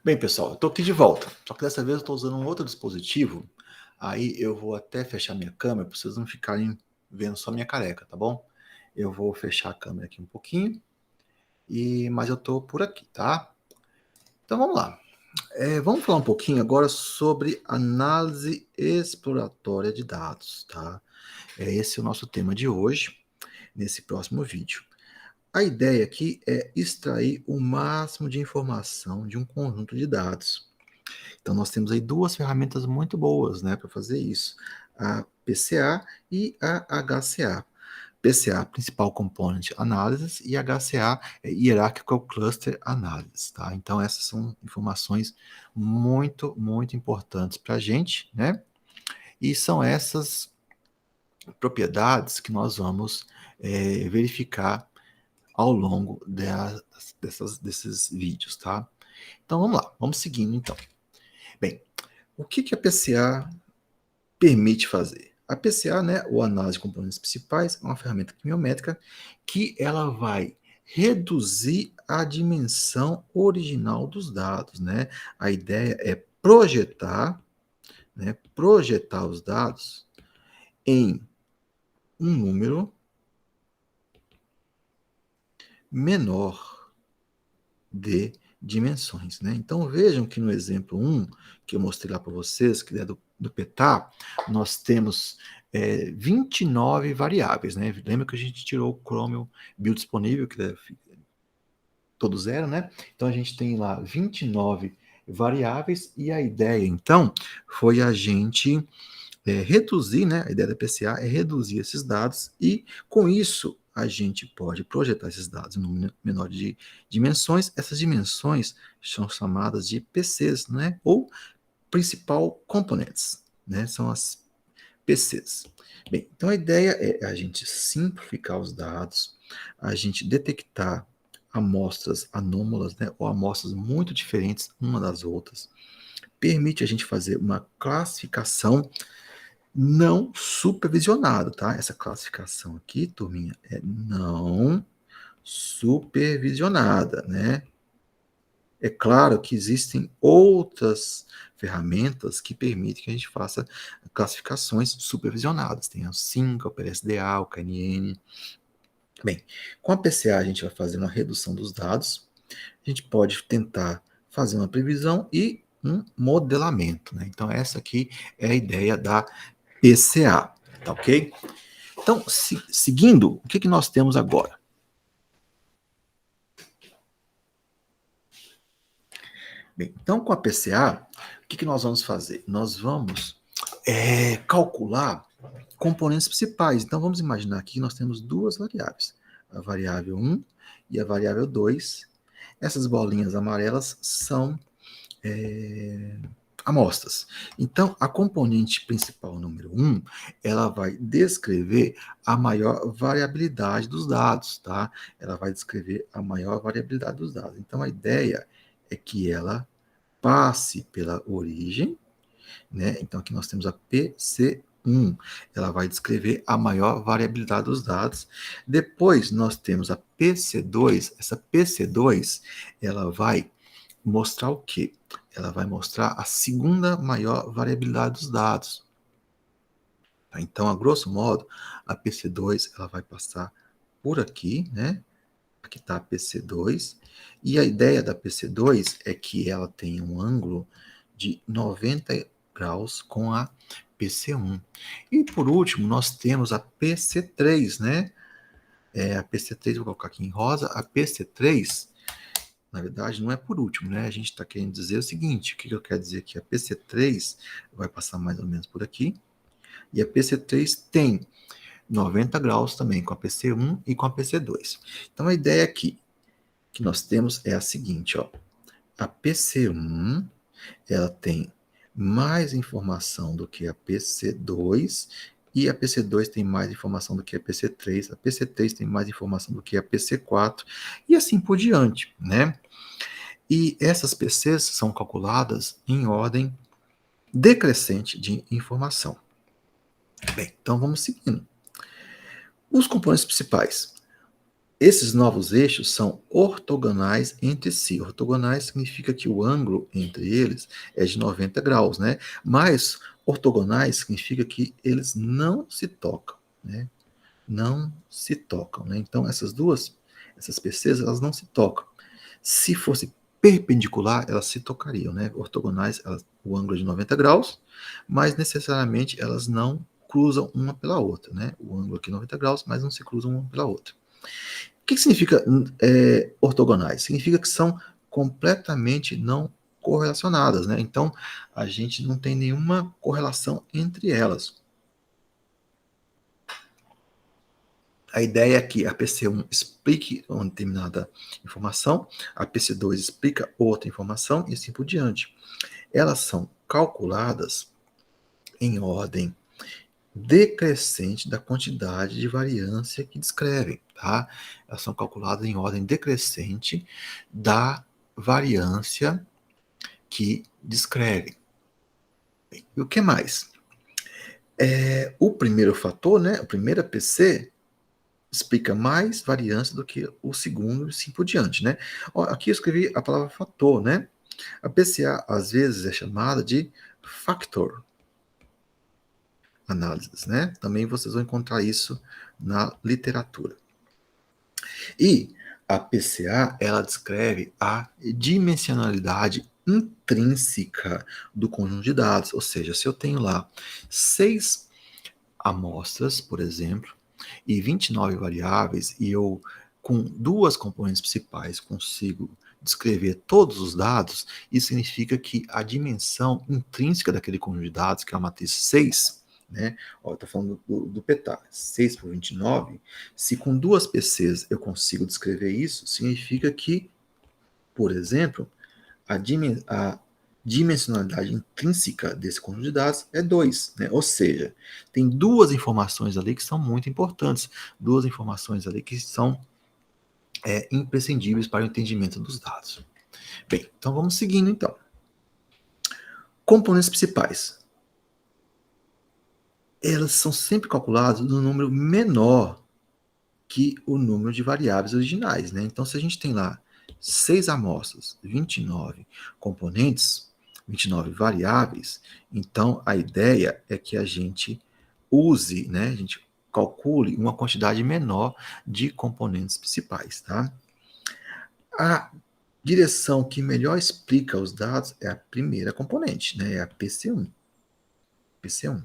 Bem, pessoal, eu estou aqui de volta. Só que dessa vez eu estou usando um outro dispositivo. Aí eu vou até fechar minha câmera para vocês não ficarem vendo só minha careca, tá bom? Eu vou fechar a câmera aqui um pouquinho, mas eu estou por aqui, tá? Então vamos lá. Vamos falar um pouquinho agora sobre análise exploratória de dados, tá? Esse é o nosso tema de hoje, nesse próximo vídeo. A ideia aqui é extrair o máximo de informação de um conjunto de dados. Então, nós temos aí duas ferramentas muito boas, né, para fazer isso. A PCA e a HCA. PCA, Principal Component Analysis, e HCA, Hierarchical Cluster Analysis, tá? Então, essas são informações muito, muito importantes para a gente, né? E são essas propriedades que nós vamos verificar ao longo desses vídeos, tá? Então, vamos lá, vamos seguindo, então. Bem, o que a PCA permite fazer? A PCA, né, ou análise de componentes principais, é uma ferramenta quimiométrica que ela vai reduzir a dimensão original dos dados, né? A ideia é projetar, né, projetar os dados em um número menor de dimensões, né? Então vejam que no exemplo 1, que eu mostrei lá para vocês, que é do PETA, nós temos 29 variáveis, né? Lembra que a gente tirou o Chromium biodisponível, que é todo zero, né? Então a gente tem lá 29 variáveis e a ideia, então, foi a gente reduzir, né? A ideia da PCA é reduzir esses dados e, com isso, a gente pode projetar esses dados em um número menor de dimensões. Essas dimensões são chamadas de PCs, né? Ou Principal Components, né? São as PCs. Bem, então a ideia é a gente simplificar os dados, a gente detectar amostras anômalas, né? Ou amostras muito diferentes uma das outras. Permite a gente fazer uma classificação não supervisionado, tá? Essa classificação aqui, turminha, é não supervisionada, né? É claro que existem outras ferramentas que permitem que a gente faça classificações supervisionadas. Tem a SYNC, o PLSDA, o KNN. Bem, com a PCA a gente vai fazer uma redução dos dados, a gente pode tentar fazer uma previsão e um modelamento, né? Então essa aqui é a ideia da PCA, tá ok? Então, seguindo, o que nós temos agora? Bem, então, com a PCA, o que nós vamos fazer? Nós vamos calcular componentes principais. Então, vamos imaginar aqui que nós temos duas variáveis, a variável 1 e a variável 2. Essas bolinhas amarelas são amostras. Então, a componente principal número 1, ela vai descrever a maior variabilidade dos dados, tá? Ela vai descrever a maior variabilidade dos dados. Então, a ideia é que ela passe pela origem, né? Então, aqui nós temos a PC1, ela vai descrever a maior variabilidade dos dados. Depois, nós temos a PC2, essa PC2, ela vai mostrar o quê? Ela vai mostrar a segunda maior variabilidade dos dados. Então, a grosso modo, a PC2 ela vai passar por aqui, né? Aqui está a PC2. E a ideia da PC2 é que ela tem um ângulo de 90 graus com a PC1. E por último, nós temos a PC3, né? A PC3, vou colocar aqui em rosa, a PC3, na verdade, não é por último, né? A gente está querendo dizer o seguinte: o que eu quero dizer aqui? A PC3 vai passar mais ou menos por aqui, e a PC3 tem 90 graus também com a PC1 e com a PC2. Então, a ideia aqui que nós temos é a seguinte, ó. A PC1, ela tem mais informação do que a PC2, e a PC2 tem mais informação do que a PC3, a PC3 tem mais informação do que a PC4, e assim por diante, né? E essas PCs são calculadas em ordem decrescente de informação. Bem, então vamos seguindo. Os componentes principais. Esses novos eixos são ortogonais entre si. Ortogonais significa que o ângulo entre eles é de 90 graus, né? Mas ortogonais significa que eles não se tocam, né? Não se tocam, né? Então, essas PCs, elas não se tocam. Se fosse perpendicular, elas se tocariam, né? Ortogonais, o ângulo é de 90 graus, mas necessariamente elas não cruzam uma pela outra, né? O ângulo aqui é 90 graus, mas não se cruzam uma pela outra. O que significa ortogonais? Significa que são completamente não correlacionadas, né? Então, a gente não tem nenhuma correlação entre elas. A ideia é que a PC1 explique uma determinada informação, a PC2 explica outra informação e assim por diante. Elas são calculadas em ordem decrescente da quantidade de variância que descrevem, tá? Elas são calculadas em ordem decrescente da variância que descrevem. E o que mais? O primeiro fator, né, a primeira PC, explica mais variância do que o segundo e assim por diante, né? Ó, aqui eu escrevi a palavra fator, né? A PCA, às vezes, é chamada de factor análises, né? Também vocês vão encontrar isso na literatura. E a PCA, ela descreve a dimensionalidade intrínseca do conjunto de dados, ou seja, se eu tenho lá 6 amostras, por exemplo, e 29 variáveis, e eu, com duas componentes principais, consigo descrever todos os dados, isso significa que a dimensão intrínseca daquele conjunto de dados, que é a matriz 6, né? Estou falando do PETA, 6 por 29, se com duas PCs eu consigo descrever isso, significa que, por exemplo, a dimensionalidade intrínseca desse conjunto de dados é 2, né? Ou seja, tem duas informações ali que são muito importantes, duas informações ali que são imprescindíveis para o entendimento dos dados. Bem, então vamos seguindo então. Componentes principais. Elas são sempre calculadas no número menor que o número de variáveis originais, né? Então, se a gente tem lá 6 amostras, 29 componentes, 29 variáveis, então a ideia é que a gente use, né? A gente calcule uma quantidade menor de componentes principais, tá? A direção que melhor explica os dados é a primeira componente, né? É a PC1. PC1.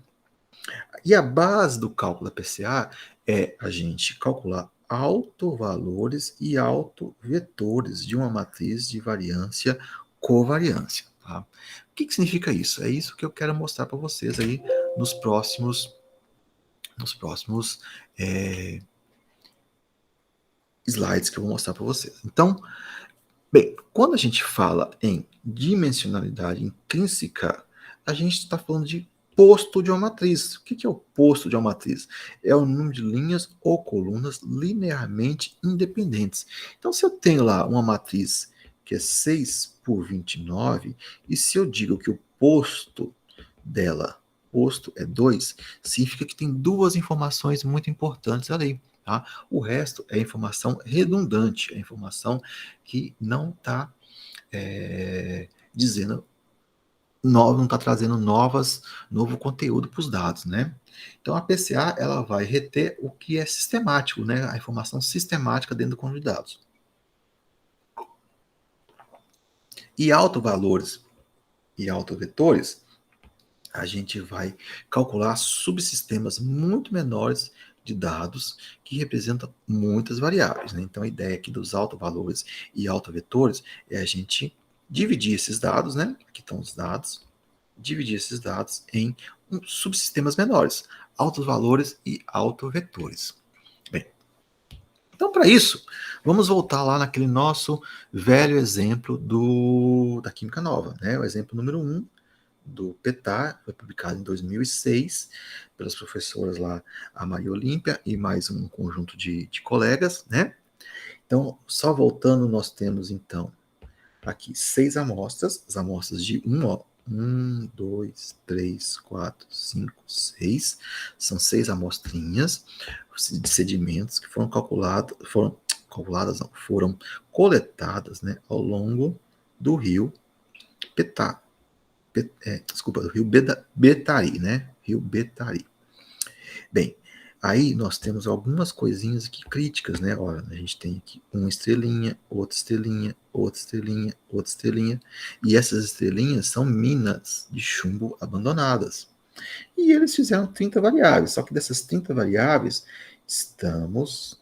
E a base do cálculo da PCA é a gente calcular autovalores e autovetores de uma matriz de variância covariância. Tá? O que significa isso? É isso que eu quero mostrar para vocês aí nos próximos slides que eu vou mostrar para vocês. Então, bem, quando a gente fala em dimensionalidade intrínseca, a gente está falando de posto de uma matriz. O que é o posto de uma matriz? É o número de linhas ou colunas linearmente independentes. Então, se eu tenho lá uma matriz que é 6 por 29, e se eu digo que o posto dela, posto é 2, significa que tem duas informações muito importantes ali. Tá? O resto é informação redundante, é informação que não está dizendo, não está trazendo novo conteúdo para os dados, né? Então a PCA ela vai reter o que é sistemático, né? A informação sistemática dentro do conjunto de dados. E autovalores e autovetores, a gente vai calcular subsistemas muito menores de dados que representam muitas variáveis, né? Então a ideia aqui dos autovalores e autovetores é a gente dividir esses dados, né? Aqui estão os dados, dividir esses dados em subsistemas menores, altos valores e autovetores. Bem, então para isso, vamos voltar lá naquele nosso velho exemplo da Química Nova, né? O exemplo número 1 do PETA, foi publicado em 2006 pelas professoras lá, a Maria Olímpia e mais um conjunto de colegas, né? Então, só voltando, nós temos então aqui 6 amostras, as amostras de 1, 2, 3, 4, 5, 6. São 6 amostrinhas de sedimentos que foram calculados, foram calculadas não, foram coletadas, né, ao longo do rio Petá, do rio Betari, né, rio Betari. Bem, aí nós temos algumas coisinhas aqui críticas, né? Olha, a gente tem aqui uma estrelinha, outra estrelinha, outra estrelinha, outra estrelinha, e essas estrelinhas são minas de chumbo abandonadas. E eles fizeram 30 variáveis, só que dessas 30 variáveis, estamos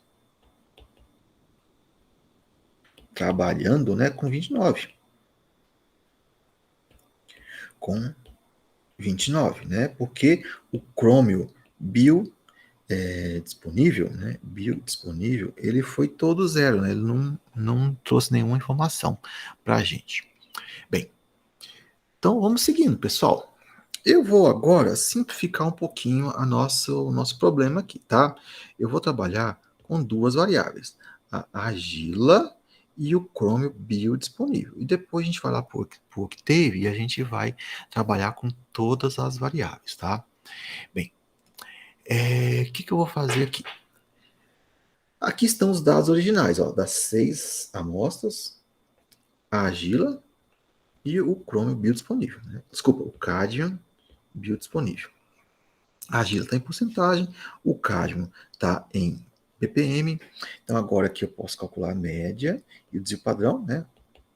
trabalhando, né, com 29. Com 29, né? Porque o crômio disponível, né? Biodisponível, ele foi todo zero, né? Ele não trouxe nenhuma informação para a gente. Bem, então vamos seguindo, pessoal. Eu vou agora simplificar um pouquinho o nosso problema aqui, tá? Eu vou trabalhar com duas variáveis, a argila e o crômio biodisponível. E depois a gente vai lá para o octave e a gente vai trabalhar com todas as variáveis, tá? Bem, o que eu vou fazer aqui? Aqui estão os dados originais, ó, das 6 amostras, a argila e o crômio biodisponível. Né? Desculpa, o cádmio biodisponível. A argila está em porcentagem, o cádmio está em ppm. Então agora aqui eu posso calcular a média e o desvio padrão, né?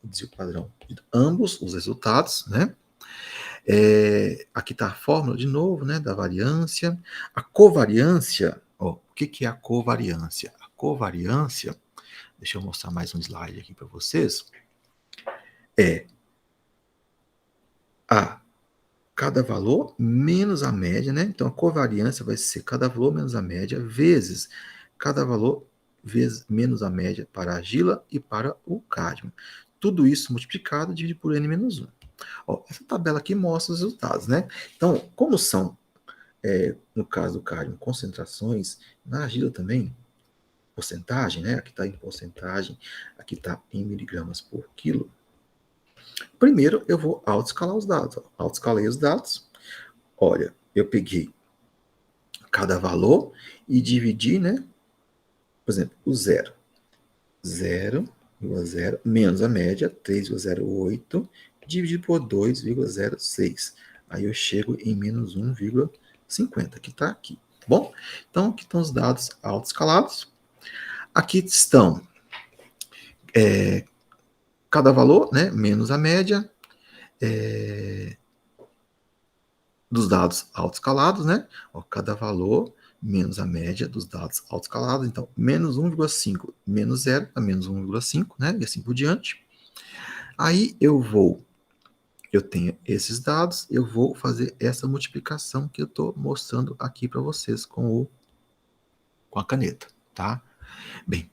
O desvio padrão de ambos os resultados, né? Aqui está a fórmula de novo, né? Da variância. A covariância, ó, o que é a covariância? A covariância, deixa eu mostrar mais um slide aqui para vocês, é a cada valor menos a média, né? Então a covariância vai ser cada valor menos a média vezes cada valor vezes menos a média para a argila e para o cádmio. Tudo isso multiplicado dividido por n menos 1. Ó, essa tabela aqui mostra os resultados, né? Então, como são, no caso do cádmio, concentrações, na argila também, porcentagem, né? Aqui está em porcentagem, aqui está em miligramas por quilo. Primeiro, eu vou autoescalar os dados. Autoescalei os dados. Olha, eu peguei cada valor e dividi, né? Por exemplo, o 0,0 menos a média, 3,08, dividido por 2,06. Aí eu chego em menos 1,50, que está aqui. Bom, então aqui estão os dados autoescalados. Aqui estão cada valor, né? Menos a média, dos dados autoescalados, né? Ó, cada valor menos a média dos dados autoescalados. Então, menos 1,5 menos 0 a menos 1,5, né? E assim por diante. Aí eu tenho esses dados, eu vou fazer essa multiplicação que eu estou mostrando aqui para vocês com a caneta, tá? Bem,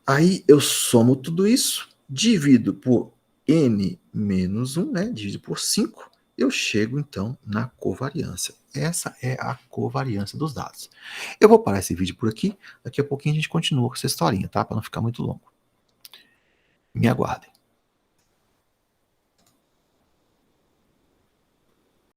aí eu somo tudo isso, divido por n menos 1, né? Divido por 5, eu chego então na covariância. Essa é a covariância dos dados. Eu vou parar esse vídeo por aqui, daqui a pouquinho a gente continua com essa historinha, tá? Para não ficar muito longo. Me aguardem.